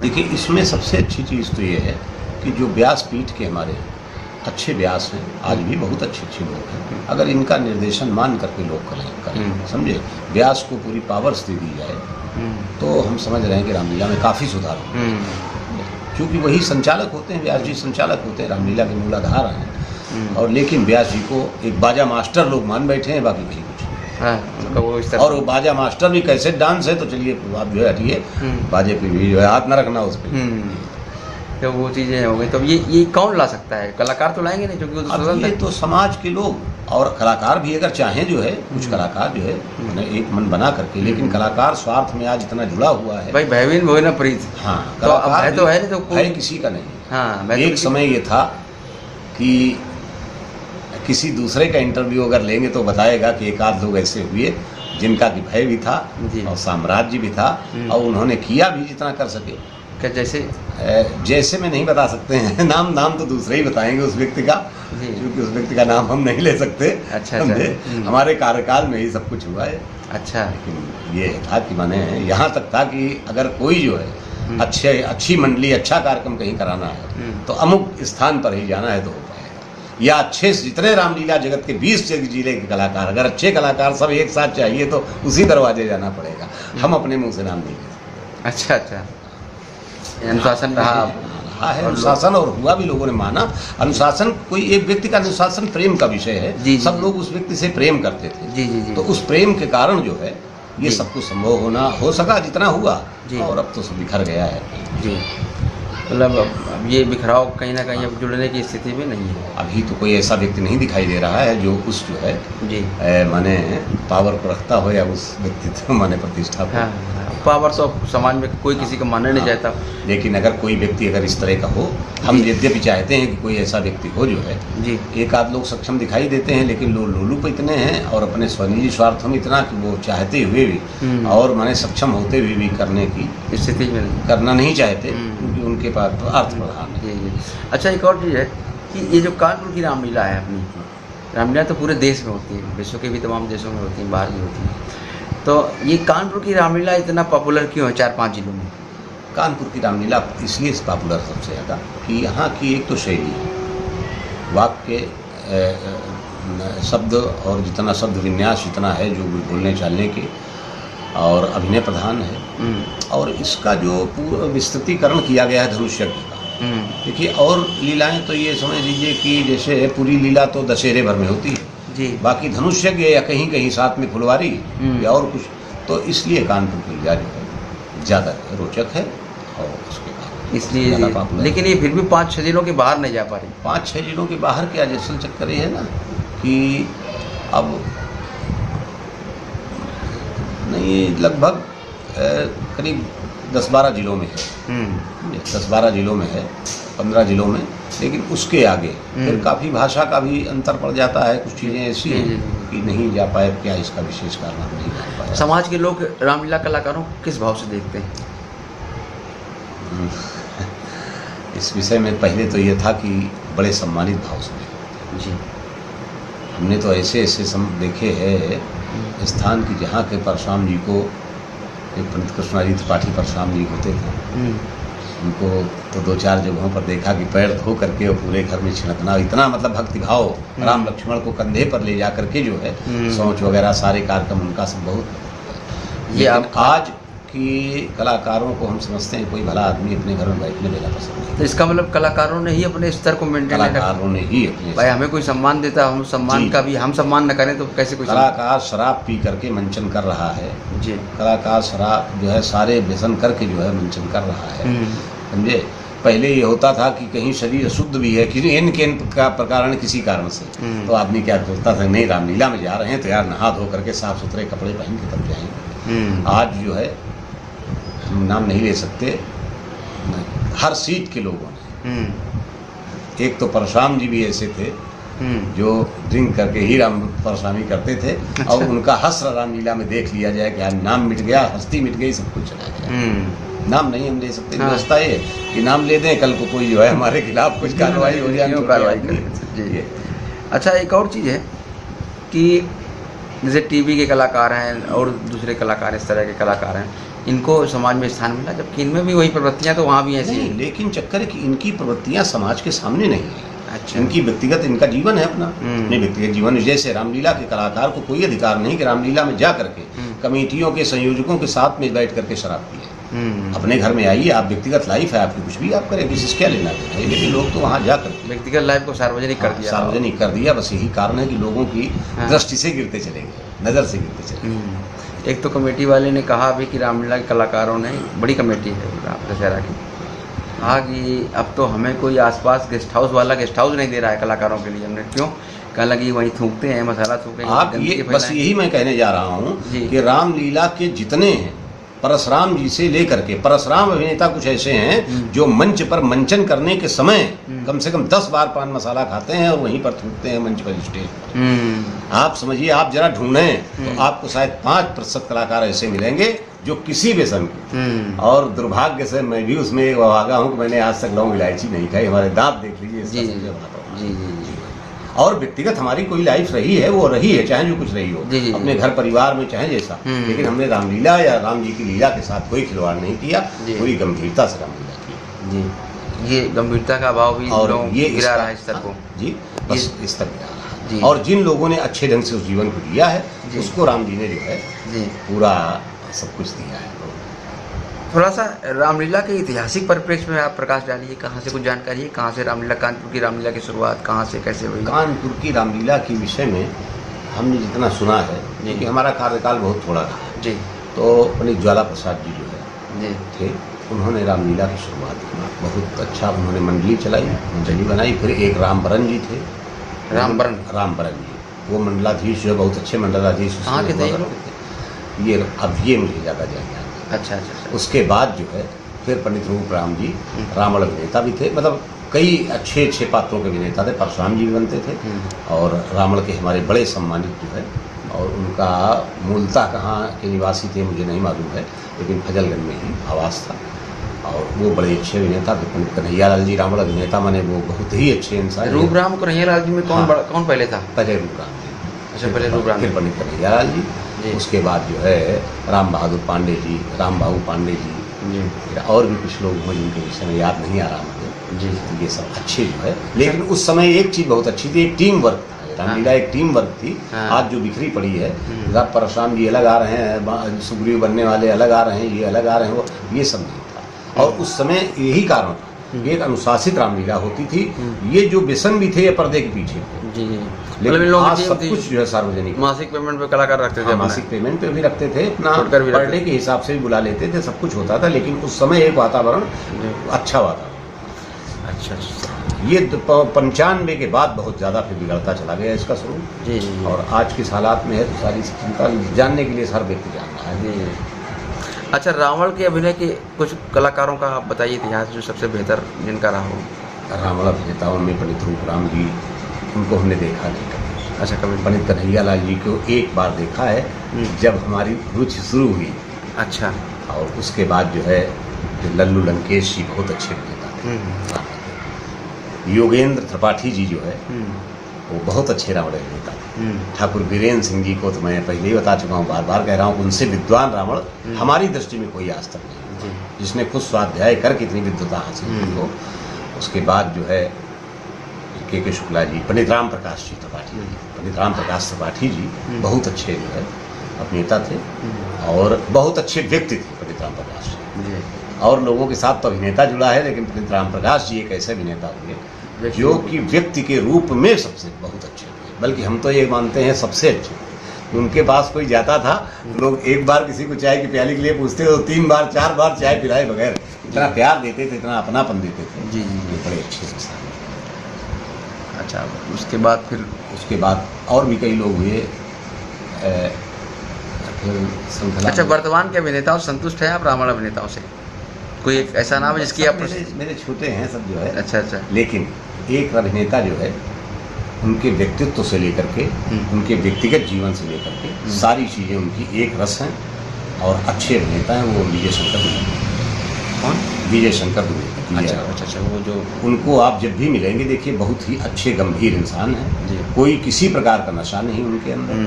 देखिए, इसमें सबसे अच्छी चीज़ तो ये है कि जो व्यासपीठ के हमारे अच्छे व्यास हैं, आज भी बहुत अच्छे लोग हैं, अगर इनका निर्देशन मान करके लोग करें, समझे, व्यास को पूरी पावर्स दे दी जाए तो हम समझ रहे हैं कि रामलीला में काफ़ी सुधार हो, क्योंकि वही संचालक होते हैं, व्यास जी संचालक होते हैं, रामलीला के मूलाधार हैं। और लेकिन व्यास जी को एक बाजा मास्टर लोग मान बैठे हैं, बाकी कहीं कुछ नहीं। और वो बाजा मास्टर भी कैसे डांस है, तो चलिए आप जो है हटिए, बाजे पे भी जो है हाथ न रखना उस पर। तो वो चीज़ें हो गई। तो ये कौन ला सकता है? कलाकार तो लाएंगे नहीं, क्योंकि अब ये तो समाज के लोग और कलाकार भी अगर चाहें जो है, कुछ कलाकार जो है मैंने एक मन बना करके, लेकिन कलाकार स्वार्थ में आज इतना जुड़ा हुआ है भाई, भयवीन भोई ना प्रीत। हाँ, तो अब है तो है नहीं, तो है किसी का नहीं। हाँ, एक समय ये था कि किसी दूसरे का इंटरव्यू अगर लेंगे तो बताएगा कि एक आध लोग ऐसे हुए जिनका कि भय भी था और साम्राज्य भी था, और उन्होंने किया भी जितना कर सके। जैसे में नहीं बता सकते हैं, नाम तो दूसरे ही बताएंगे उस व्यक्ति का, क्योंकि उस व्यक्ति का नाम हम नहीं ले सकते। अच्छा। हमारे कार्यकाल में ही सब कुछ हुआ है। अच्छा। लेकिन ये था कि माने यहाँ तक था कि अगर कोई जो है अच्छी मंडली, अच्छा कार्यक्रम कहीं कराना है तो अमुक स्थान पर ही जाना है तो हो पाएगा। या अच्छे जितने रामलीला जगत के 20 जिले के कलाकार, अगर अच्छे कलाकार सब एक साथ चाहिए तो उसी दरवाजे जाना पड़ेगा, हम अपने मुँह से नाम नहीं ले सकते। अच्छा। अनुशासन रहा है, अनुशासन, और हुआ भी, लोगों ने माना। अनुशासन, कोई एक व्यक्ति का अनुशासन प्रेम का विषय है, सब लोग उस व्यक्ति से प्रेम करते थे। तो उस प्रेम के कारण जो है ये सब कुछ संभव हो सका जितना हुआ, और अब तो सब बिखर गया है। जी, मतलब अब ये बिखराव कहीं ना कहीं अब जुड़ने की स्थिति में नहीं है। अभी तो कोई ऐसा व्यक्ति नहीं दिखाई दे रहा है जो उस जो है माने पावर को रखता हो, या उस व्यक्तित्व माने प्रतिष्ठा को। पावर तो समाज में कोई किसी को मानना नहीं चाहता। लेकिन अगर कोई व्यक्ति अगर इस तरह का हो, हम यद्यपि चाहते हैं कि कोई ऐसा व्यक्ति हो जो है, एक आध लोग सक्षम दिखाई देते हैं, लेकिन लोग लोलुप इतने हैं और अपने स्वनिजी स्वार्थ में इतना कि वो चाहते हुए भी और माने सक्षम होते हुए भी करने की स्थिति में करना नहीं चाहते, क्योंकि उनके पास तो अर्थ प्रधान है। अच्छा, एक और चीज़ है कि ये जो कानपुर की रामलीला है, अपनी रामलीला तो पूरे देश में होती है, विश्व के भी तमाम देशों में होती है, बाहर भी होती है। तो ये कानपुर की रामलीला इतना पॉपुलर क्यों है 4-5 जिलों में? कानपुर की रामलीला इसलिए पॉपुलर सबसे ज़्यादा कि यहाँ की एक तो शैली है, वाक्य शब्द और जितना शब्द विन्यास इतना है जो बोलने चालने के, और अभिनय प्रधान है, और इसका जो पूरा विस्तृतीकरण किया गया है धनुष यज्ञ का। देखिए, और लीलाएं तो ये समझ लीजिए कि जैसे पूरी लीला तो दशहरे भर में होती है जी, बाकी धनुष यज्ञ या कहीं साथ में फुलवारी या और कुछ, तो इसलिए कानपुर की लीला जो है ज़्यादा रोचक है, और उसके बाद इसलिए। लेकिन ये फिर भी 5-6 जिलों के बाहर नहीं जा पा रही। 5-6 जिलों के बाहर क्या, असल चक्कर ये है ना कि अब नहीं, लगभग करीब 10-12 जिलों में है, 10-12 जिलों में है, 15 जिलों में, लेकिन उसके आगे फिर काफ़ी भाषा का भी अंतर पड़ जाता है। कुछ चीज़ें ऐसी हैं कि नहीं जा पाए, क्या इसका विशेष कारण नहीं जा पाया। समाज के लोग रामलीला कलाकारों को किस भाव से देखते हैं? इस विषय में पहले तो ये था कि बड़े सम्मानित भाव से जी, हमने तो ऐसे देखे हैं स्थान की जहाँ के परशुराम जी को, पंडित कृष्णाजी त्रिपाठी परशुराम जी होते थे, उनको तो 2-4 जगहों पर देखा कि पैर धो करके और पूरे घर में छिड़कना, इतना मतलब भक्तिभाव, राम लक्ष्मण को कंधे पर ले जा करके जो है सोच वगैरह सारे कार्यक्रम उनका सब बहुत। ये आज कि कलाकारों को हम समझते हैं कोई भला आदमी अपने घर में बैठने देना पसंद नहीं। तो इसका मतलब कलाकारों ने ही अपने स्तर को मेंटेन, कलाकारों ने ही अपने, भाई हमें कोई सम्मान देता, हम सम्मान का भी हम सम्मान न करें तो कैसे कोई। कलाकार शराब पी करके मंचन कर रहा है जी, कलाकार शराब जो है सारे व्यसन करके जो है मंचन कर रहा है, समझे। पहले ये होता था कि कहीं शरीर अशुद्ध भी है किसी इन का प्रकार किसी कारण से, तो आदमी क्या सोचता था, नहीं रामलीला में जा रहे हैं तो यार नहा धो करके साफ सुथरे कपड़े पहन के तब जाएंगे। आज जो है हम नाम नहीं ले सकते, हर सीट के लोगों ने, एक तो परशुराम जी भी ऐसे थे जो ड्रिंक करके ही राम परशुरामी करते थे। अच्छा। और उनका हस्र रामलीला में देख लिया जाए कि आज नाम मिट गया, हस्ती मिट गई, सब कुछ चला गया। नाम नहीं हम ले सकते। व्यवस्था ये कि नाम ले दें, कल को कोई जो है हमारे खिलाफ कुछ कार्रवाई हो जाए, कार्रवाई करें। अच्छा, एक और चीज़ है कि जैसे टीवी के कलाकार हैं और दूसरे कलाकार, इस तरह के कलाकार हैं, इनको समाज में स्थान मिला, जबकि इनमें भी वही प्रवृत्तियाँ तो वहाँ भी ऐसी नहीं, हैं। लेकिन चक्कर है कि इनकी प्रवृत्तियां समाज के सामने नहीं है। अच्छा। इनकी व्यक्तिगत, इनका जीवन है अपना, अपने व्यक्तिगत जीवन। जैसे रामलीला के कलाकार को कोई अधिकार नहीं कि रामलीला में जा करके कमेटियों के संयोजकों के साथ में बैठ करके शराब पिए। अपने घर में आइए, आप व्यक्तिगत लाइफ है आपकी, कुछ भी आप करें, किसी से क्या लेना देना है। लेकिन लोग तो वहाँ जाकर व्यक्तिगत लाइफ को सार्वजनिक कर दिया। सार्वजनिक कर दिया। बस यही कारण है कि लोगों की हाँ। दृष्टि से गिरते चले गए, नज़र से गिरते चले गए। एक तो कमेटी वाले ने कहा अभी कि रामलीला के कलाकारों ने, बड़ी कमेटी है दशहरा की, कहा कि अब तो हमें कोई आसपास गेस्ट हाउस वाला गेस्ट हाउस नहीं दे रहा है कलाकारों के लिए। हमने क्यों? कहने लगी वहीं थूकते हैं, मसाला थूकेंगे। आप ये बस यही मैं कहने जा रहा हूँ कि रामलीला के जितने हैं, परशुराम जी से लेकर के, परशुराम अभिनेता कुछ ऐसे हैं जो मंच पर मंचन करने के समय कम से कम 10 बार पान मसाला खाते हैं और वहीं पर थूकते हैं मंच पर, स्टेज पर। आप समझिए, आप जरा ढूंढें तो आपको शायद 5% कलाकार ऐसे मिलेंगे जो किसी व्यसन के, और दुर्भाग्य से मैं भी उसमें अभागा हूँ कि मैंने आज तक लौंग इलायची नहीं खाई। हमारे दांत देख लीजिए। जी। और व्यक्तिगत हमारी कोई लाइफ रही है, वो रही है, चाहे जो कुछ रही हो, अपने घर परिवार में चाहे जैसा, लेकिन हमने रामलीला या राम जी की लीला के साथ कोई खिलवाड़ नहीं किया, पूरी गंभीरता से रामलीला की। जी, ये गंभीरता का अभाव भी और ये गिरा रहा है स्तर को। जी, बस इस तक गिरा रहा है। और जिन लोगों ने अच्छे ढंग से उस जीवन को जिया है, उसको राम जी ने जो है पूरा सब कुछ दिया है। थोड़ा सा रामलीला के ऐतिहासिक परिप्रेक्ष्य में आप प्रकाश डालिए, कहाँ से कुछ जानकारी है, कहाँ से रामलीला, कानपुर की रामलीला की शुरुआत कहाँ से कैसे हुई? कानपुर की रामलीला के विषय में हमने जितना सुना है, क्योंकि हमारा कार्यकाल बहुत थोड़ा रहा जी, तो पंडित ज्वाला प्रसाद जी जो है थे, उन्होंने रामलीला की शुरुआत की। बहुत अच्छा उन्होंने मंडली चलाई, मंडली बनाई। फिर एक रामबरन जी थे, रामबरन जी, वो मंडलाधीश जो है, बहुत अच्छे मंडलाधीश। कहाँ के थे ये? अब ये मुझे ज़्यादा जानकारी। अच्छा। उसके बाद जो है फिर पंडित रूप राम जी रावण अभिनेता भी थे, मतलब कई अच्छे पात्रों के अभिनेता थे। परशुराम जी भी बनते थे, और रावण के हमारे बड़े सम्मानित जो है, और उनका मूलतः कहाँ के निवासी थे मुझे नहीं मालूम है, लेकिन फजलगंज में ही आवास था, और वो बड़े अच्छे अभिनेता थे। पंडित कन्हैयालाल जी रावण अभिनेता माने वो बहुत ही अच्छे इंसान। रूप राम कन्हैयालाल जी में कौन पहले था? पहले रूप राम जी। अच्छा, पहले रूप राम, फिर पंडित कन्हैयालाल जी, उसके बाद जो है राम बहादुर पांडे जी, राम बाबू पांडे जी, फिर और भी कुछ लोग हैं जिनके विषय में याद नहीं आ रहा मुझे जी। तो ये सब अच्छे जो है, लेकिन उस समय एक चीज़ बहुत अच्छी थी, एक टीम वर्क था। रामलीला एक टीम वर्क थी। आज जो बिखरी पड़ी है, जब परशुराम जी अलग आ रहे हैं, सुग्रीव बनने वाले अलग आ रहे हैं, ये अलग आ रहे हैं, वो ये सब नहीं था। और उस समय यही कारण था, एक अनुशासित रामलीला होती थी। ये जो व्यसन भी थे ये पर्दे के पीछे थे, लेकिन आज सब कुछ जो है सार्वजनिक। मासिक पेमेंट पे कलाकार रखते थे, मासिक पेमेंट पे भी रखते थे, अपना पर डे के हिसाब से भी बुला लेते थे, सब कुछ होता था। लेकिन उस समय एक वातावरण, अच्छा वातावरण। अच्छा। ये 95 के बाद बहुत ज़्यादा फिर बिगड़ता चला गया इसका स्वरूप जी। और आज के हालात में है तो सारी चिंता जानने के लिए हर व्यक्ति जान रहा है जी। अच्छा, रावण के अभिनय के कुछ कलाकारों का आप बताइए इतिहास, जो सबसे बेहतर जिनका रहा हो। रावण अभिनेताओं में पंडित रूप राम जी, उनको हमने देखा नहीं कभी। अच्छा, कभी? पंडित कन्हैयालाल जी को एक बार देखा है, जब हमारी रुचि शुरू हुई। अच्छा। और उसके बाद जो है लल्लू लंकेश जी बहुत अच्छे अभिनेता थे। योगेंद्र त्रिपाठी जी जो है वो बहुत अच्छे रावण अभिनेता थे। ठाकुर बीरेन्द्र सिंह जी को तो मैं पहले ही बता चुका हूँ, बार बार कह रहा हूँ, उनसे विद्वान रावण हमारी दृष्टि में कोई आज तक नहीं, जिसने खुद स्वाध्याय करके इतनी विद्वता हासिल की हो। उसके बाद जो है के शुक्ला जी, पंडित राम प्रकाश जी त्रिपाठी जी, पंडित राम प्रकाश त्रिपाठी जी बहुत अच्छे जो है अभिनेता थे, और बहुत अच्छे व्यक्ति थे पंडित राम प्रकाश जी। और लोगों के साथ तो अभिनेता जुड़ा है, लेकिन पंडित राम प्रकाश जी एक ऐसे अभिनेता हुए जो कि व्यक्ति के रूप में सबसे बहुत अच्छे थे, बल्कि हम तो ये मानते हैं सबसे अच्छे। उनके पास कोई जाता था, लोग एक बार किसी को चाय की प्याली के लिए पूछते तो 3 बार 4 बार चाय पिलाए बगैर इतना प्यार देते थे, इतना अपनापन देते थे जी। बड़े अच्छे इंसान। अच्छा, उसके बाद उसके बाद और भी कई लोग हुए। अच्छा, वर्तमान के अभिनेताओं संतुष्ट है आप रावण अभिनेताओं से? कोई एक ऐसा नाम है जिसकी आप? मेरे छोटे हैं सब जो है। अच्छा। लेकिन एक अभिनेता जो है, उनके व्यक्तित्व से लेकर के, उनके व्यक्तिगत जीवन से लेकर के सारी चीज़ें उनकी एक रस हैं, और अच्छे अभिनेता हैं, वो विजय शंकर दुबे। कौन? विजय शंकर दुबे। अच्छा, वो जो उनको आप जब भी मिलेंगे, देखिए बहुत ही अच्छे गंभीर इंसान हैं, कोई किसी प्रकार का नशा नहीं उनके अंदर,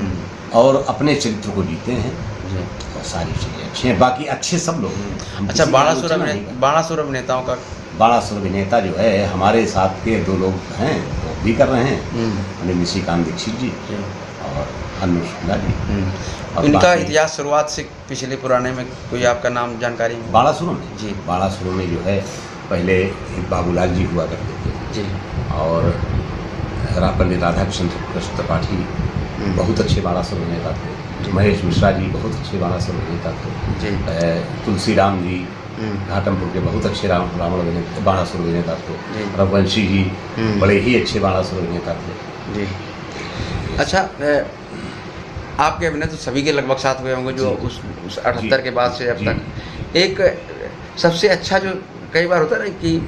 और अपने चरित्र को जीते हैं। जी। और सारी चीज़ें अच्छी हैं, बाकी अच्छे सब लोग हैं। हम अच्छा, किसी की आलोचना नहीं करते। बाणासुर अभिनेताओं का बाणासुर अभिनेता जो है हमारे साथ के 2 लोग हैं वो भी कर रहे हैं, माननीय निशिकांत दीक्षित जी और अनु शुक्ला जी। और इनका बाकी इतिहास शुरुआत से पिछले पुराने में कोई आपका नाम जानकारी में? बाणासुर में जी। बाणासुर में जो है पहले एक बाबूलाल जी हुआ करते थे जी। और पंडित राधाकृष्ण त्रिपाठी बहुत अच्छे बाणासुर अभिनेता थे। महेश मिश्रा जी बहुत अच्छे बाणासुर अभिनेता थे। जी। तुलसीराम जी घाटमपुर के बहुत अच्छे रावण अभिनेता बाणासुर अभिनेता थे। जी। रघुवंशी जी बड़े ही अच्छे बाणासुर अभिनेता थे। जी। अच्छा, आपके अभिनय तो सभी के लगभग साथ हुए होंगे जो जी। उस 78 के बाद से अब जी। तक। एक सबसे अच्छा जो कई बार होता है ना कि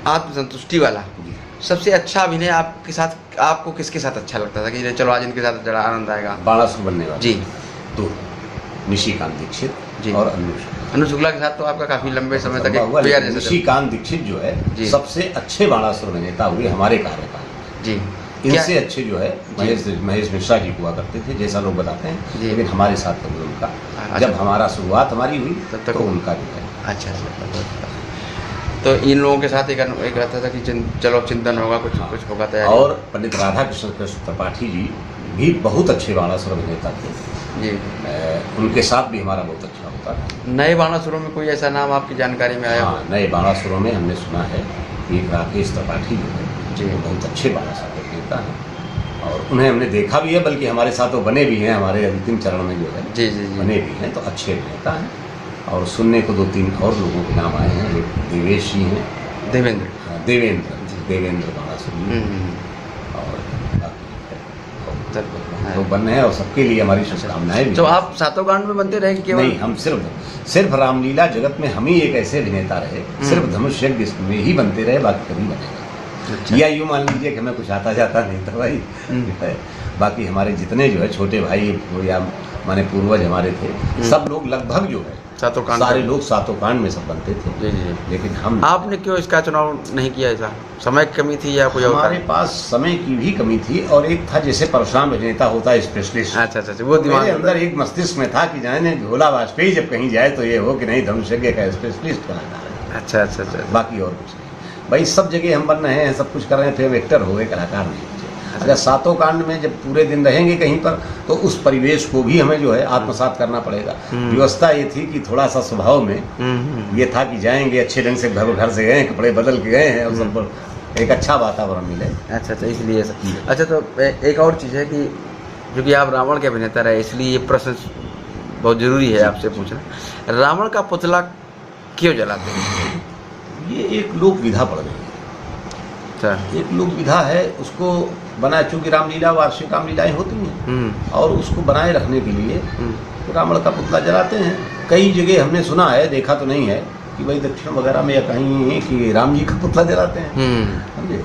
आत्मसंतुष्टि वाला, जी। सबसे अच्छा अभिनय आपके साथ आपको किसके साथ अच्छा लगता था कि चलो आज इनके साथ जरा आनंद आएगा? बाणासुर बनने वाले जी। तो निशिकांत दीक्षित जी। और अनु शुक्ला। अनु शुक्ला के साथ तो आपका काफी लंबे समय तक लंबा एक हुआ, प्यार लेकिन जैसा चला। निशिकांत दीक्षित जो है जी। सबसे अच्छे बाणासुर अभिनेता हुए हमारे कार्यकाल में। जी। इनसे अच्छे जो है महेश मिश्रा जी हुआ करते थे, जैसा लोग बताते हैं, जी। लेकिन हमारे साथ कभी उनका अच्छा। जब हमारा शुरुआत हमारी हुई तब तक तो उनका जो है अच्छा। तो इन लोगों के साथ एक रहता था कि चलो चिंतन होगा, कुछ होगा तैयारी। और पंडित राधाकृष्ण त्रिपाठी जी भी बहुत अच्छे बाणासुर अभिनेता थे। जी। उनके साथ भी हमारा बहुत अच्छा होता था। नए बाणासुरों में कोई ऐसा नाम आपकी जानकारी में आया? हाँ, नए बाणासुरों में हमने सुना है कि एक राकेश त्रिपाठी जो है जी। वो बहुत अच्छे बाणासुर अभिनेता हैं और उन्हें हमने देखा भी है, बल्कि हमारे साथ वो बने भी हैं, हमारे अंतिम चरण में जो है जी। जी। जी। बने भी हैं, तो अच्छे अभिनेता हैं। और सुनने को 2-3 और लोगों के नाम आए हैं। एक देवेश जी हैं, देवेंद्र बाणासुर जी, और बाकी तो बन रहे हैं और सबके लिए हमारी शुभकामनाएं भी। तो आप सातों कांड में बनते रहे कि केवल? नहीं, हम सिर्फ रामलीला जगत में हम ही एक ऐसे अभिनेता रहे, सिर्फ धनुष यज्ञ में ही बनते रहे, बाकी कभी बनेगा। अच्छा। या यूँ मान लीजिए कि हमें कुछ आता जाता नहीं था भाई, है। बाकी हमारे जितने जो है छोटे भाई या माने पूर्वज हमारे थे, सब लोग लगभग जो है सातों कांड सारे लोग सातों कांड में सब बनते थे। जी। जी। लेकिन हम आपने क्यों इसका चुनाव नहीं किया? ऐसा समय की कमी थी या कोई और? हमारे पास समय की भी कमी थी और एक था जैसे परशुराम अभिनेता होता है स्पेशलिस्ट। अच्छा। वो दिमाग मेरे अंदर एक मस्तिष्क में था कि जाने भोला वाजपेयी जब कहीं जाए तो ये हो कि नहीं धनुष यज्ञ का स्पेशलिस्ट कलाकार है। अच्छा। बाकी और कुछ नहीं भाई, सब जगह हम बन रहे हैं, सब कुछ कर रहे हैं, फिर एक्टर हो गए, कलाकार नहीं। अगर सातों कांड में जब पूरे दिन रहेंगे कहीं पर तो उस परिवेश को भी हमें जो है आत्मसात करना पड़ेगा। व्यवस्था ये थी कि थोड़ा सा स्वभाव में ये था कि जाएंगे अच्छे ढंग से, घर से गए, कपड़े बदल के गए हैं और सब पर एक अच्छा वातावरण मिले। अच्छा, इसलिए अच्छा। तो एक और चीज़ है कि क्योंकि आप रावण के अभिनेता रहे, इसलिए ये प्रश्न बहुत ज़रूरी है आपसे पूछना। रावण का पुतला क्यों जलाते हैं? ये एक लोक विधा पड़ गई है। एक लोक विधा है, उसको बना, चूंकि रामलीला वार्षिक रामलीलाएं होती हैं और उसको बनाए रखने के लिए रावण का पुतला जलाते हैं। कई जगह हमने सुना है, देखा तो नहीं है, कि भाई दक्षिण वगैरह में या कहीं कि राम जी का पुतला जलाते हैं, समझे।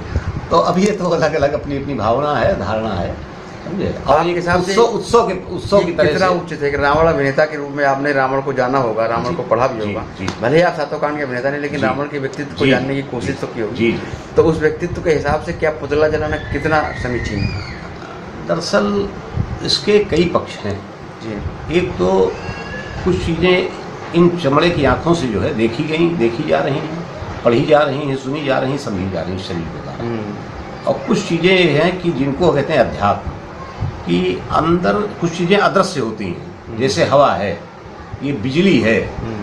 तो अब ये तो अलग अलग अपनी अपनी भावना है, धारणा है, समझे। और एक हिसाब से उत्सव की तरह कितना उचित है कि रावण अभिनेता के रूप में आपने रावण को जाना होगा, रावण को पढ़ा भी होगा, भले ही आप सातों कांड के अभिनेता नहीं, लेकिन रावण के व्यक्तित्व को जानने की कोशिश तो की होगी। तो उस व्यक्तित्व के हिसाब से क्या पुतला जलाना कितना समीचीन है? दरअसल इसके कई पक्ष हैं जी। एक तो कुछ चीज़ें इन चमड़े की आंखों से जो है देखी जा रही हैं, पढ़ी जा रही हैं, सुनी जा रही हैं, समझी जा रही हैं शरीर के द्वारा। और कुछ चीज़ें हैं कि जिनको कहते हैं अध्यात्म, कि अंदर कुछ चीज़ें अदृश्य होती हैं, जैसे हवा है, ये बिजली है,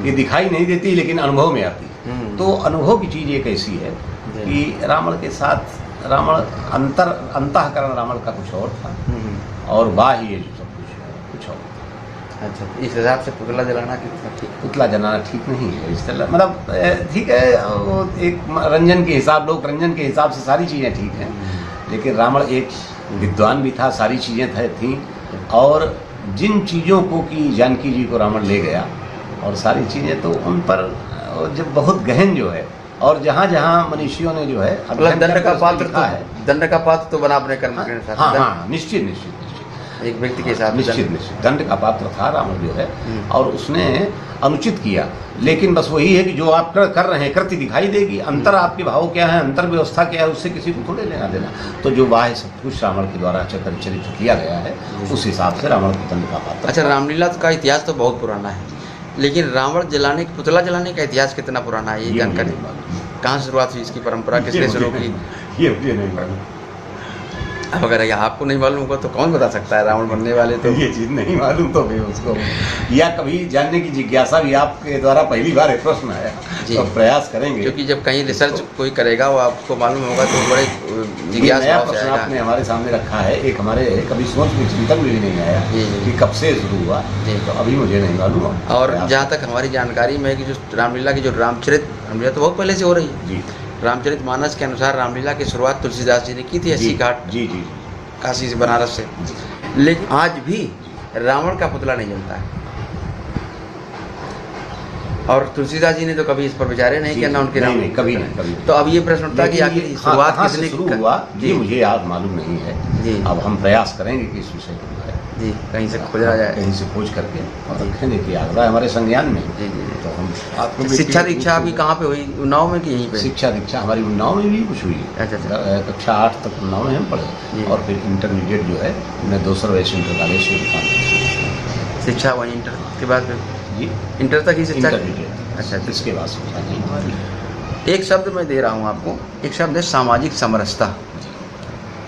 ये दिखाई नहीं देती लेकिन अनुभव में आती है। तो अनुभव की चीज़ एक ऐसी है कि रावण के साथ रावण अंतःकरण रावण का कुछ और था और बाह्य जो सब कुछ और था। अच्छा, इस हिसाब से पुतला जलाना कितना ठीक? पुतला जलाना ठीक नहीं है इस तरह, मतलब ठीक है, वो एक रंजन के हिसाब, लोक रंजन के हिसाब से सारी चीज़ें ठीक हैं, लेकिन रावण एक विद्वान भी था, सारी चीज़ें थी। और जिन चीज़ों को कि जानकी जी को रावण ले गया और सारी चीज़ें, तो उन पर जब बहुत गहन जो है, और जहाँ जहाँ मनुष्यों ने जो है दंड का पात्र तो है, दंड का पात्र तो बना अपने कर्म के साथ। हाँ, निश्चित एक व्यक्ति के साथ निश्चित दंड का पात्र था रावण जो है, और उसने अनुचित किया। लेकिन बस वही है कि जो आप कर रहे हैं कृति दिखाई देगी, अंतर आपके भाव क्या है, अंतर व्यवस्था क्या है, उससे किसी को थोड़े लेना देना। तो जो बाह्य सब कुछ रावण के द्वारा चरित्र किया गया है, उस हिसाब से रावण को दंड का पात्र। अच्छा, रामलीला का इतिहास तो बहुत पुराना है, लेकिन रावण जलाने, पुतला जलाने का इतिहास कितना पुराना है, ये जानकारी कहाँ से शुरुआत हुई इसकी परंपरा, किसने शुरू की? ये मुझे नहीं मालूम। अब अगर आपको नहीं मालूम होगा तो कौन बता सकता है? रावण बनने वाले तो ये चीज़ नहीं मालूम तो भी उसको, या कभी जानने की जिज्ञासा भी आपके द्वारा पहली बार एक प्रश्न आया, तो प्रयास करेंगे। क्योंकि जब कहीं रिसर्च कोई करेगा वो आपको मालूम होगा तो बड़े जिज्ञासा नया प्रश्न आपने हमारे सामने रखा है, एक हमारे कभी सोच में चिंतन भी नहीं आया कि कब से शुरू हुआ, तो अभी मुझे नहीं मालूम। और जहाँ तक हमारी जानकारी में है कि जो रामलीला की जो रामलीला तो बहुत पहले से हो रही है जी। रामचरितमानस के अनुसार रामलीला की शुरुआत तुलसीदास जी ने की थी, अस्सी घाट जी जी काशी से, बनारस से। लेकिन आज भी रावण का पुतला नहीं जलता है, और तुलसीदास जी ने तो कभी इस पर विचारे नहीं किया, ना उनके नाम नहीं, कभी नहीं। तो अब ये प्रश्न उठता कि आखिर शुरुआत किसने शुरू हुआ, ये मुझे याद मालूम नहीं है जी। अब हम प्रयास करेंगे कि इस विषय को जी कहीं से खोजा जाए, कहीं से खोज करके और रखने की आग्रह हमारे संज्ञान में जी जी। तो हम आपको शिक्षा दीक्षा अभी कहाँ पे हुई, उन्नाव में कि यहीं पे? शिक्षा दीक्षा हमारी उन्नाव में भी कुछ हुई। अच्छा। कक्षा 8 तक उन्नाव में हम पढ़े, और फिर इंटरमीडिएट जो है मैं दूसरा वैसे इंटर कॉलेज से शिक्षा वहीं, इंटर के बाद जी इंटर तक ही शिक्षा। अच्छा, इसके बाद शिक्षा नहीं। एक शब्द मैं दे रहा हूँ आपको, एक शब्द है सामाजिक समरसता।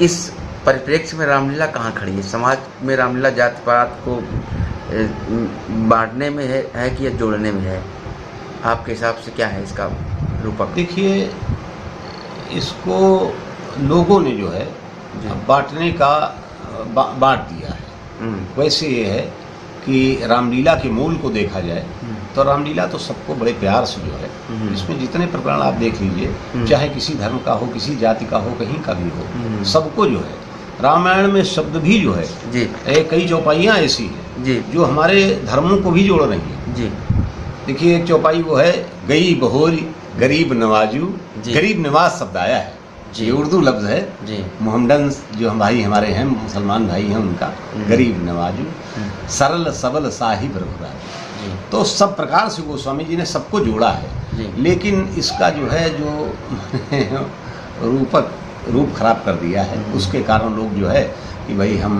इस परिप्रेक्ष्य में रामलीला कहाँ खड़ी है? समाज में रामलीला जाति पात को बांटने में है कि या जोड़ने में है? आपके हिसाब से क्या है इसका रूपक? देखिए, इसको लोगों ने जो है बांटने का बांट दिया है। वैसे ये है कि रामलीला के मूल को देखा जाए तो रामलीला तो सबको बड़े प्यार से जो है, इसमें जितने प्रकरण आप देख लीजिए, चाहे किसी धर्म का हो, किसी जाति का हो, कहीं का भी हो, सबको जो है रामायण में शब्द भी जो है जी, कई चौपाइयाँ ऐसी हैं जी जो हमारे धर्मों को भी जोड़ रही हैं जी। देखिए, एक चौपाई वो है, गई बहोरी गरीब नवाजू, गरीब नवाज शब्द आया है जी, ये उर्दू लफ्ज़ है जी। मोहम्मदन जो हम भाई हमारे हैं, मुसलमान भाई हैं, उनका गरीब नवाजू, सरल सबल साहिब रघुराज। तो सब प्रकार से गोस्वामी जी ने सबको जोड़ा है, लेकिन इसका जो है जो रूप खराब कर दिया है। उसके कारण लोग जो है कि भाई हम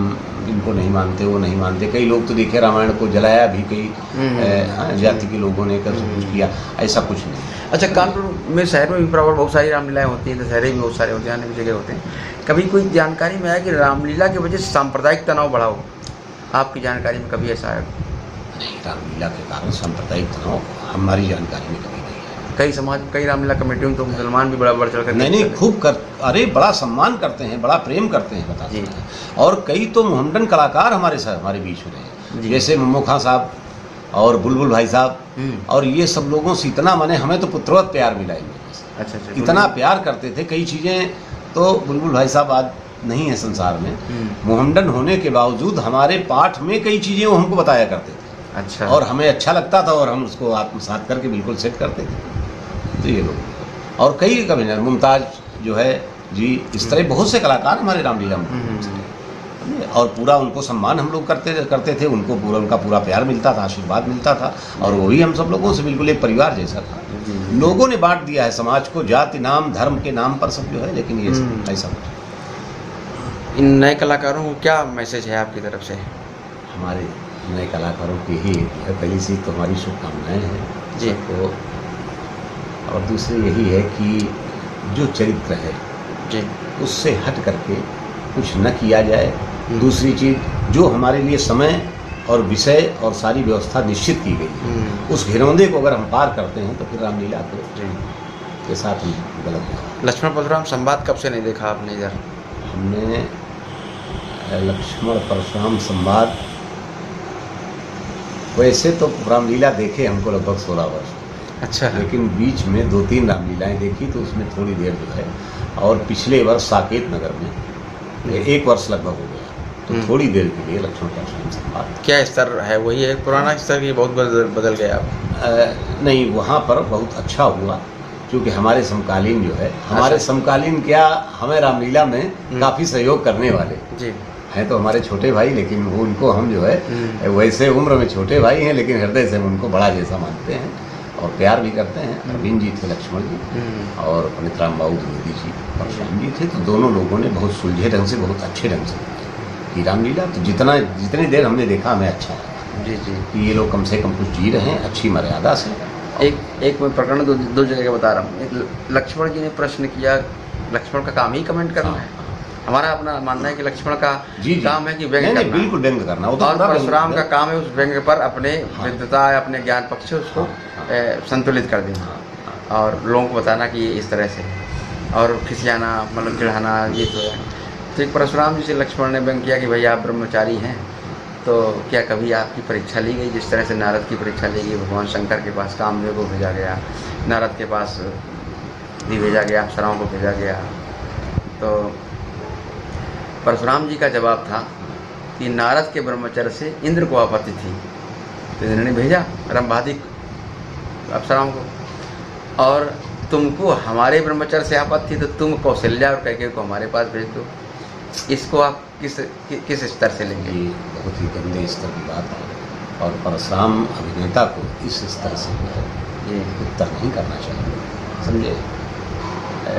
इनको नहीं मानते, वो नहीं मानते। कई लोग तो देखे रामायण को जलाया भी, कई जाति के लोगों ने कर कुछ किया, ऐसा कुछ नहीं। अच्छा, कानपुर में शहर में भी बराबर बहुत सारी रामलीलाएँ होती हैं, दशहरे भी बहुत सारे होते हैं, अन्य भी जगह होते हैं। कभी कोई जानकारी में आया कि रामलीला की वजह से सांप्रदायिक तनाव बढ़ा हो? आपकी जानकारी में कभी ऐसा आया? नहीं, रामलीला के कारण सांप्रदायिक तनाव हमारी जानकारी में कभी नहीं है। कई समाज, कई रामलीला कमेटियों में तो मुसलमान भी बड़ा बढ़ चढ़ कर नहीं खूब कर, अरे बड़ा सम्मान करते हैं, बड़ा प्रेम करते हैं, बताते हैं। और कई तो मोहम्मदन कलाकार हमारे बीच में रहे, जैसे मम्मू खां साहब और बुलबुल भाई साहब, और ये सब लोगों से इतना, माने हमें तो पुत्रवत प्यार मिला है। अच्छा, इतना प्यार करते थे। कई चीज़ें तो बुलबुल भाई साहब आज नहीं है संसार में, मोहम्मदन होने के बावजूद हमारे पाठ में कई चीज़ें वो हमको बताया करते थे। अच्छा। और हमें अच्छा लगता था और हम उसको आत्मसात करके बिल्कुल सेट करते थे। तो ये लोग, और कई कभी मुमताज जो है जी, इस तरह बहुत से कलाकार हमारे रामलीला में, और पूरा उनको सम्मान हम लोग करते थे। उनको पूरा, उनका पूरा प्यार मिलता था, आशीर्वाद मिलता था, और वो भी हम सब लोगों से बिल्कुल एक परिवार जैसा था। लोगों ने बांट दिया है समाज को, जाति नाम धर्म के नाम पर सब जो है, लेकिन ये ऐसा कुछ। इन नए कलाकारों को क्या मैसेज है आपकी तरफ से? हमारे नए कलाकारों की ही पहली सी तो हमारी शुभकामनाएँ हैं जी को, और दूसरी यही है कि जो चरित्र है जी, उससे हट करके कुछ न किया जाए। दूसरी चीज़, जो हमारे लिए समय और विषय और सारी व्यवस्था निश्चित की गई है, उस घिरौंदे को अगर हम पार करते हैं तो फिर रामलीला के साथ हम गलत है। लक्ष्मण परशुराम संवाद कब से नहीं देखा आपने इधर? हमने लक्ष्मण परशुराम संवाद वैसे तो रामलीला देखे हमको लगभग 16 वर्ष। अच्छा। लेकिन बीच में 2-3 रामलीलाएँ देखी, तो उसमें थोड़ी देर जो है, और पिछले वर्ष साकेत नगर में 1 वर्ष लगभग हो गया, तो थोड़ी देर के लिए लक्ष्मण परशुराम संवाद। क्या स्तर है? वही है पुराना स्तर की बहुत बदल गया? नहीं, वहाँ पर बहुत अच्छा हुआ, क्योंकि हमारे समकालीन जो है, हमारे समकालीन क्या, हमें रामलीला में काफ़ी सहयोग करने वाले जी हैं, तो हमारे छोटे भाई, लेकिन वो उनको हम जो है वैसे उम्र में छोटे भाई हैं, लेकिन हृदय से हम उनको बड़ा जैसा मानते हैं। और प्यार भी करते हैं। अरविंद जी थे लक्ष्मण जी और पंडित राम बाबू द्विवेदी जी परशुराम जी थे। तो दोनों लोगों ने बहुत सुलझे ढंग से, बहुत अच्छे ढंग से की रामलीला। तो जितनी देर हमने देखा हमें अच्छा लगा जी जी कि ये लोग कम से कम कुछ जी रहे हैं अच्छी मर्यादा से। एक मैं प्रकरण दो जगह का बता रहा हूँ। एक लक्ष्मण जी ने प्रश्न किया, लक्ष्मण का काम ही कमेंट करना है। हमारा अपना मानना है कि लक्ष्मण का काम है कि व्यंग्य करना, बिल्कुल व्यंग्य करना। और परशुराम का काम है उस व्यंग्य पर अपने विद्वता, अपने ज्ञान पक्ष से उसको संतुलित कर देना और लोगों को बताना कि इस तरह से, और खिसियाना मतलब चिढ़ाना ये तो है। तो एक परशुराम जी से लक्ष्मण ने व्यंग्य किया कि भाई आप ब्रह्मचारी हैं, तो क्या कभी आपकी परीक्षा ली गई जिस तरह से नारद की परीक्षा ली गई? भगवान शंकर के पास कामदेव को भेजा गया, नारद के पास भी भेजा गया, अप्सराओं को भेजा गया। तो परशुराम जी का जवाब था कि नारद के ब्रह्मचर्य से इंद्र को आपत्ति थी, तो इंद्र ने भेजा रंभादि अप्सराओं को, और तुमको हमारे ब्रह्मचर्य से आपत्ति, तो तुम कौशल्या और कैकेयी को हमारे पास भेज दो। इसको आप किस स्तर से लेंगे? ये बहुत ही गंदे स्तर की बात है और परशुराम अभिनेता को इस स्तर से ये उत्तर नहीं करना चाहिए, समझे।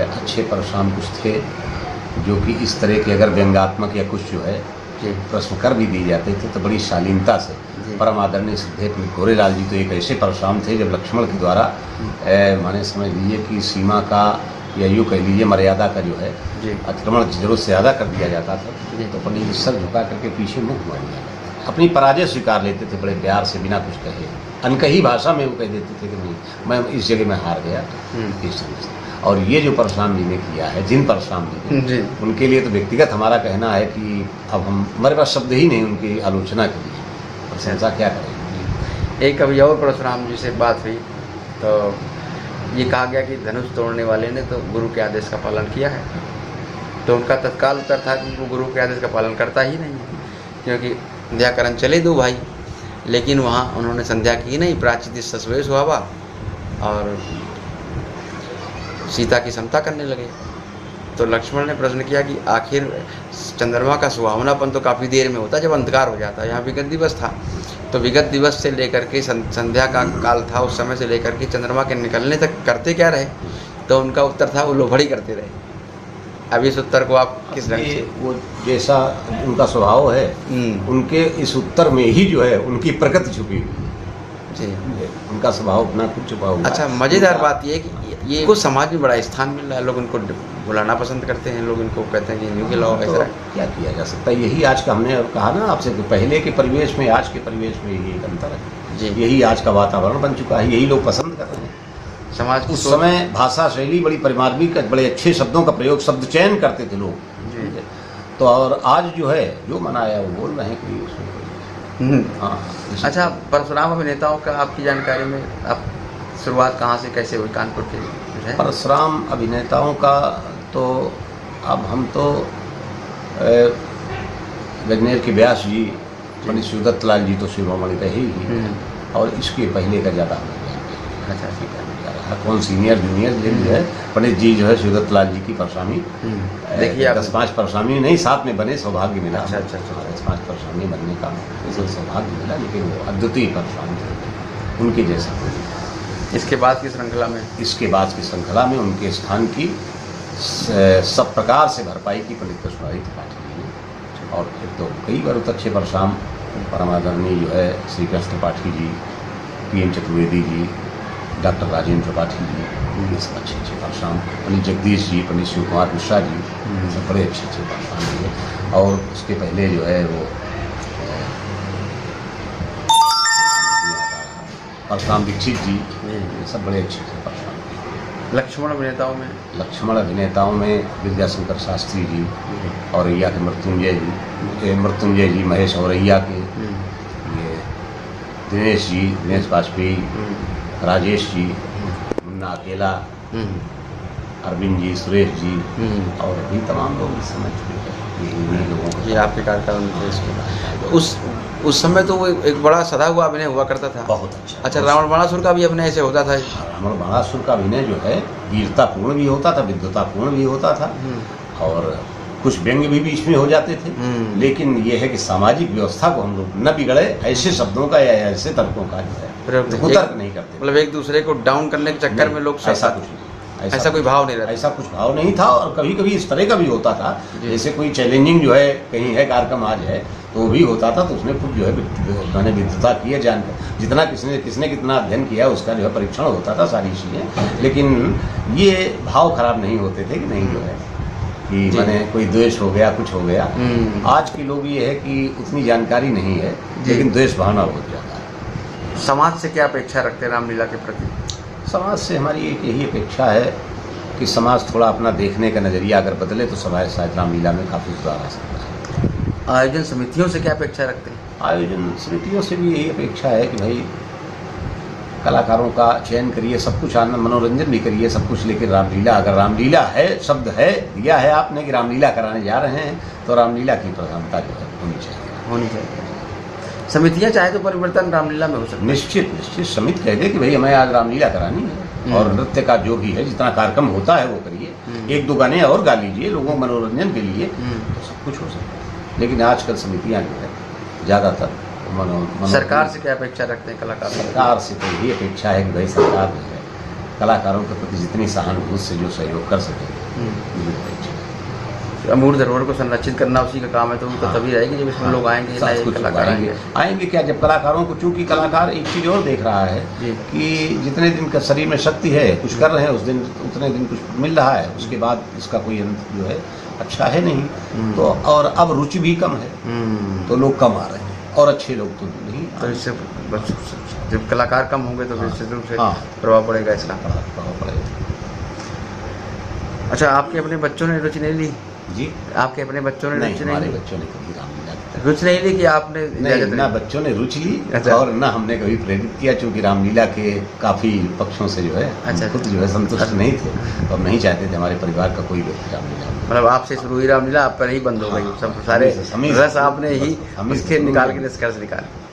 अच्छे परशुराम कुछ थे जो कि इस तरह के अगर व्यंग्यात्मक या कुछ जो है प्रश्न कर भी दिए जाते थे तो बड़ी शालीनता से। परम आदरणीय श्रद्धेय पंडित गोरेलाल जी तो एक ऐसे परशुराम थे जब लक्ष्मण के द्वारा माने समझ लीजिए कि सीमा का या यूँ कह लीजिए मर्यादा का जो है अतिक्रमण की जरूरत से ज़्यादा कर दिया जाता था, तो पंडित जी सर झुका करके पीछे मुँह मार दिया, अपनी पराजय स्वीकार लेते थे बड़े प्यार से, बिना कुछ कहे अनकही भाषा में वो कह देते थे कि नहीं मैं इस जगह में हार गया। इस तरह से और ये जो परशुराम जी ने किया है, जिन परशुराम जी ने, उनके लिए तो व्यक्तिगत हमारा कहना है कि अब हमारे पास शब्द ही नहीं उनकी आलोचना के लिए, प्रशंसा क्या करें। एक अभी और परशुराम जी से बात हुई तो ये कहा गया कि धनुष तोड़ने वाले ने तो गुरु के आदेश का पालन किया है, तो उनका तत्काल उत्तर था कि वो गुरु के आदेश का पालन करता ही नहीं है, क्योंकि संध्याकरण चले दो भाई, लेकिन वहाँ उन्होंने संध्या की नहीं, प्राचित ससवे सुहावा, और सीता की समता करने लगे। तो लक्ष्मण ने प्रश्न किया कि आखिर चंद्रमा का सुहावनापन तो काफ़ी देर में होता है जब अंधकार हो जाता है, यहाँ विगत दिवस था, तो विगत दिवस से लेकर के संध्या का काल था, उस समय से लेकर के चंद्रमा के निकलने तक करते क्या रहे? तो उनका उत्तर था वो लोभड़ी करते रहे। अब इस उत्तर को आप किस ढंग से? वो जैसा उनका स्वभाव है उनके इस उत्तर में ही जो है उनकी प्रकृति छुपी हुई जी, उनका स्वभाव अपना कुछ छुपा हुआ। अच्छा, मज़ेदार बात ये है कि ये को समाज में बड़ा स्थान मिल रहा है, लोग इनको बुलाना पसंद करते हैं, लोग इनको कहते हैं कि न्यू के लाओ, ऐसा क्या किया जा सकता है। यही आज का हमने कहा ना आपसे कि पहले के परिवेश में आज के परिवेश में यही एक अंतर है जी, यही आज का वातावरण बन चुका है, यही लोग पसंद कर रहे हैं। समाज उस समय भाषा शैली बड़ी परिमार्मिक, बड़े अच्छे शब्दों का प्रयोग, शब्द चयन करते थे लोग, तो और आज जो है जो मनाया वो बोल रहे हैं कि उसमें। हाँ, अच्छा, परशुराम अभिनेताओं का आपकी जानकारी में आप शुरुआत कहाँ से कैसे हुई कानपुर के? परशुराम अभिनेताओं का तो अब हम तो गजनेर के व्यास जी, पंडित शिवदत्त लाल जी तो शिरोमणि रहे ही, और इसके पहले का ज़्यादा अच्छा रहा। कौन सीनियर जूनियर जो है, पंडित जी जो है शिवदत्त लाल जी की परशुरामी देखिए 10-5 परशुरामी नहीं साथ में बने, सौभाग्य मिला। अच्छा 10-5 परशुरामी बनने का सौभाग्य मिला, लेकिन वो अद्वितीय परशुरामी थे, उनके जैसा। इसके बाद की श्रृंखला में उनके स्थान की सब प्रकार से भरपाई की पंडित कृष्णहरि त्रिपाठी जी, और फिर तो कई बार अच्छे परशुराम परमादरणीय जो है श्री कृष्ण त्रिपाठी जी, PM चतुर्वेदी जी, डॉक्टर राजेंद्र त्रिपाठी जी, ये सब अच्छे परशुराम, पंडित जगदीश जी, पंडित शिव कुमार मिश्रा जी, सब बड़े अच्छे परशुराम जी हैं। और उसके पहले जो है वो परशुराम दीक्षित जी, ये सब बड़े अच्छे परशुराम। लक्ष्मण अभिनेताओं में विद्याशंकर शास्त्री जी, औरैया के मृत्युंजय जी, महेश औरैया के, ये दिनेश वाजपेयी, राजेश जी, मुन्ना अकेला, अरविंद जी, सुरेश जी, और भी तमाम लोग इस समय ये आपके कार्यकाल में। उस समय तो वो एक बड़ा सदा हुआ अभिनय हुआ करता था, बहुत अच्छा। रावण बाणासुर का भी अभिनय ऐसे होता था? रावण बाणासुर का अभिनय जो है वीरतापूर्ण भी होता था, विद्वतापूर्ण भी होता था, और कुछ व्यंग्य भी बीच में हो जाते थे, लेकिन ये है कि सामाजिक व्यवस्था को हम लोग न बिगड़े ऐसे शब्दों का या ऐसे तर्कों का जो है प्रयोग तो नहीं। तर्क नहीं करते। मतलब एक दूसरे को डाउन करने के चक्कर में लोग ऐसा कुछ नहीं, ऐसा कोई भाव नहीं रहता। ऐसा कुछ भाव नहीं था। और कभी कभी इस तरह का भी होता था, जी। जैसे कोई चैलेंजिंग जो है कहीं है कार्यक्रम आज है तो वो भी होता था, तो उसमें खुद जो है मैंने विद्वता की है, जान जितना किसने कितना अध्ययन किया उसका जो है परीक्षण होता था, सारी चीज़ें। लेकिन ये भाव खराब नहीं होते थे कि नहीं जो है कि जी। मैंने कोई द्वेष हो गया, कुछ हो गया। आज के लोग ये है कि उतनी जानकारी नहीं है, लेकिन द्वेष भावना बहुत ज़्यादा है। समाज से क्या अपेक्षा रखते हैं रामलीला के प्रति? समाज से हमारी एक यही अपेक्षा है कि समाज थोड़ा अपना देखने का नज़रिया अगर बदले तो समाज शायद रामलीला में काफ़ी सुधार आ सकता है। आयोजन समितियों से क्या अपेक्षा रखते हैं? आयोजन समितियों से भी यही अपेक्षा है कि भाई कलाकारों का चयन करिए, सब कुछ आनंद मनोरंजन भी करिए, सब कुछ, लेकिन रामलीला अगर रामलीला है, शब्द है, दिया है आपने कि रामलीला कराने जा रहे हैं, तो रामलीला की प्रधानता जो है होनी चाहिए। समितियां चाहे तो परिवर्तन रामलीला में हो सकता है। निश्चित समिति कह दे कि भाई हमें आज रामलीला करानी है, और नृत्य का जो भी है जितना कार्यक्रम होता है वो करिए, एक दो गाने और गा लीजिए लोगों को मनोरंजन के लिए, तो सब कुछ हो सकता है। लेकिन आजकल समितियां जो है ज़्यादातर सरकार से क्या अपेक्षा रखते हैं कलाकार? सरकार से तो यही अपेक्षा है कि भाई सरकार जो है कलाकारों के प्रति जितनी सहानुभूति से जो सहयोग कर सके, यही अपेक्षा है। अमूर्त धरोहर को संरक्षित करना उसी का काम है, तो वो तो तभी रहेगी जब इसमें लोग आएंगे, सब नए कुछ कलाकार आएंगे क्या, जब कलाकारों को, चूंकि कलाकार एक चीज़ और देख रहा है कि जितने दिन का शरीर में शक्ति है, कुछ कर रहे हैं उस दिन, उतने दिन कुछ मिल रहा है, उसके बाद इसका कोई अंत जो है अच्छा है नहीं। तो और अब रुचि भी कम है, तो लोग कम आ रहे हैं और अच्छे लोग तो नहीं। तो इससे बस जब कलाकार कम होंगे तो निश्चित रूप से हाँ। प्रभाव पड़ेगा इसका। प्रभाव पड़ेगा। अच्छा, आपके अपने बच्चों ने रुचि नहीं ली? जी, आपके अपने बच्चों ने नहीं, रुचि हमारे नहीं ली? बच्चों ने कभी रामलीला की तरफ रुचि नहीं ली कि आपने नहीं, इजाजत ना दी? बच्चों ने रुचि ली, अच्छा। और ना हमने कभी प्रेरित किया, क्योंकि रामलीला के काफ़ी पक्षों से जो है अच्छा। खुद जो है संतुष्ट नहीं थे, तो हम नहीं चाहते थे हमारे परिवार का कोई व्यक्ति रामलीला में। मतलब आपसे शुरू हुई रामलीला, आप पर ही बंद हो गई, सब सारे हम ही- रस आपने ही हम ही उसके शुरू निकाल में- के निष्कर्ष निकाले।